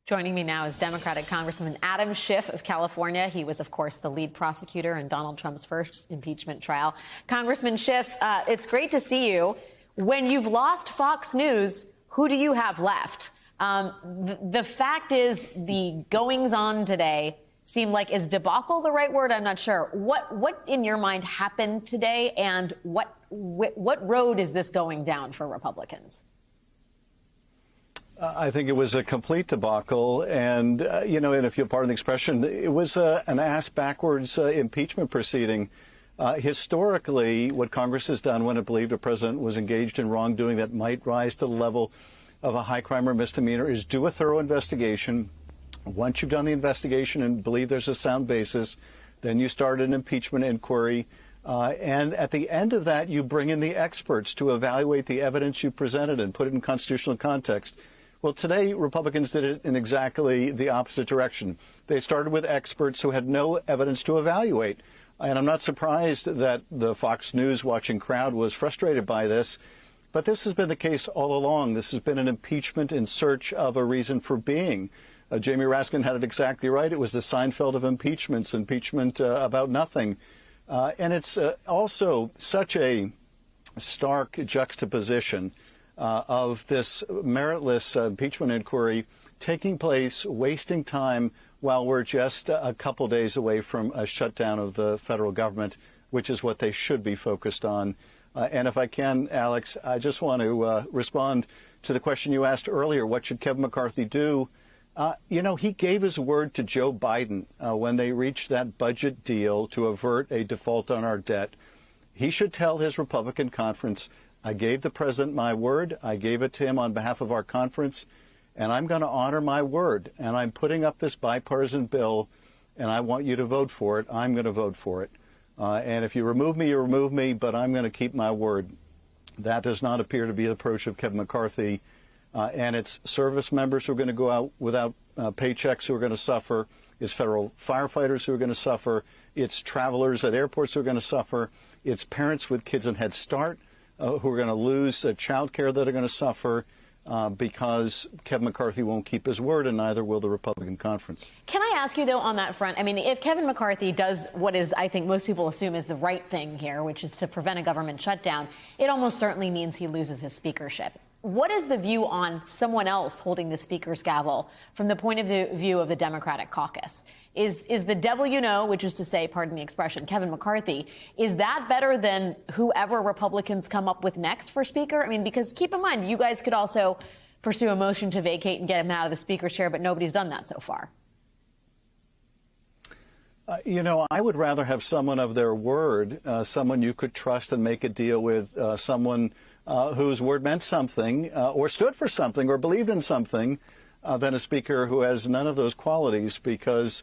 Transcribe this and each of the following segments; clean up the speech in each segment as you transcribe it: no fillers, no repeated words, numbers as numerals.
Joining me now is Democratic Congressman Adam Schiff of California. He was, of course, the lead prosecutor in Donald Trump's first impeachment trial. Congressman Schiff, it's great to see you. When you've lost Fox News, who do you have left? The fact is, the goings-on today seem like, is debacle the right word? I'm not sure. What in your mind happened today, and what road is this going down for Republicans? I think it was a complete debacle, and, and if you'll pardon the expression, it was an ass-backwards impeachment proceeding. Historically, what Congress has done when it believed a president was engaged in wrongdoing that might rise to the level of a high crime or misdemeanor is do a thorough investigation. Once you've done the investigation and believe there's a sound basis, then you start an impeachment inquiry. And at the end of that, you bring in the experts to evaluate the evidence you presented and put it in constitutional context. Well, today, Republicans did it in exactly the opposite direction. They started with experts who had no evidence to evaluate. And I'm not surprised that the Fox News watching crowd was frustrated by this. But this has been the case all along. This has been an impeachment in search of a reason for being. Jamie Raskin had it exactly right. It was the Seinfeld of impeachments, impeachment about nothing. And it's also such a stark juxtaposition of this meritless impeachment inquiry taking place, wasting time while we're just a couple days away from a shutdown of the federal government, which is what they should be focused on. And if I can, Alex, I just want to respond to the question you asked earlier. What should Kevin McCarthy do? He gave his word to Joe Biden when they reached that budget deal to avert a default on our debt. He should tell his Republican conference, I gave the president my word. I gave it to him on behalf of our conference, and I'm going to honor my word. And I'm putting up this bipartisan bill, and I want you to vote for it. I'm going to vote for it. And if you remove me, you remove me, but I'm going to keep my word. That does not appear to be the approach of Kevin McCarthy. And it's service members who are going to go out without paychecks who are going to suffer. It's federal firefighters who are going to suffer. It's travelers at airports who are going to suffer. It's parents with kids in Head Start who are going to lose child care that are going to suffer because Kevin McCarthy won't keep his word, and neither will the Republican conference. Can I ask you, though, on that front, I mean, if Kevin McCarthy does what is, I think most people assume is the right thing here, which is to prevent a government shutdown, it almost certainly means he loses his speakership. What is the view on someone else holding the speaker's gavel from the point of view of the Democratic caucus? Is the devil you know, which is to say, pardon the expression, Kevin McCarthy, is that better than whoever Republicans come up with next for speaker? I mean, because keep in mind, you guys could also pursue a motion to vacate and get him out of the speaker's chair, but nobody's done that so far. I would rather have someone of their word, someone you could trust and make a deal with, someone whose word meant something or stood for something or believed in something than a speaker who has none of those qualities, because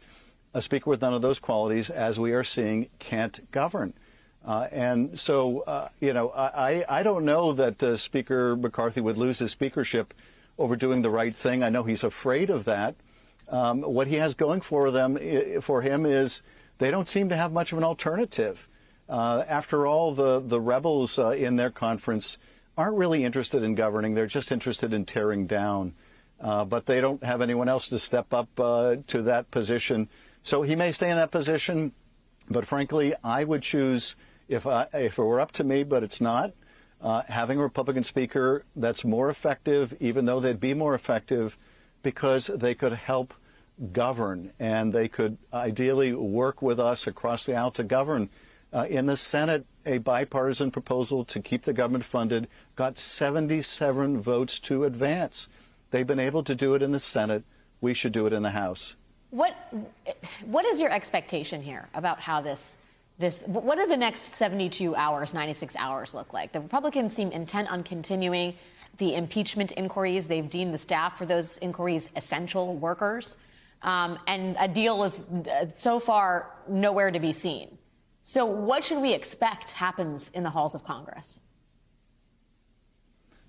a speaker with none of those qualities, as we are seeing, can't govern. And so, I don't know that Speaker McCarthy would lose his speakership over doing the right thing. I know he's afraid of that. What he has going for him is they don't seem to have much of an alternative. After all, the rebels in their conference aren't really interested in governing. They're just interested in tearing down. But they don't have anyone else to step up to that position. So he may stay in that position. But frankly, I would choose, if it were up to me, but it's not, having a Republican speaker that's more effective, even though they'd be more effective because they could help govern and they could ideally work with us across the aisle to govern. In the Senate, a bipartisan proposal to keep the government funded got 77 votes to advance. They've been able to do it in the Senate. We should do it in the House. What is your expectation here about how what do the next 72 hours, 96 hours look like? The Republicans seem intent on continuing the impeachment inquiries. They've deemed the staff for those inquiries essential workers. And a deal is so far nowhere to be seen. So what should we expect happens in the halls of Congress?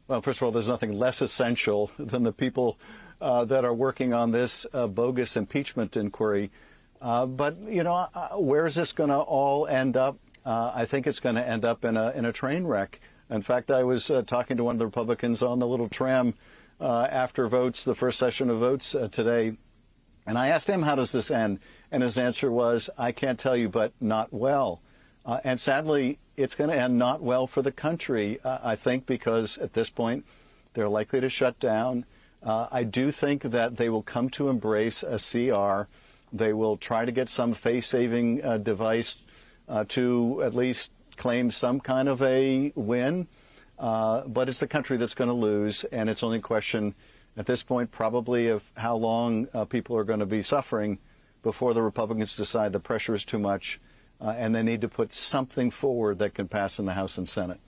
Well, first of all, there's nothing less essential than the people that are working on this bogus impeachment inquiry. But, where is this going to all end up? I think it's going to end up in a train wreck. In fact, I was talking to one of the Republicans on the little tram after votes, the first session of votes today. And I asked him, how does this end? And his answer was, I can't tell you, but not well. And sadly, it's going to end not well for the country, I think, because at this point, they're likely to shut down. I do think that they will come to embrace a CR. They will try to get some face-saving device to at least claim some kind of a win. But it's the country that's going to lose, and it's only a question at this point probably of how long people are going to be suffering before the Republicans decide the pressure is too much and they need to put something forward that can pass in the House and Senate.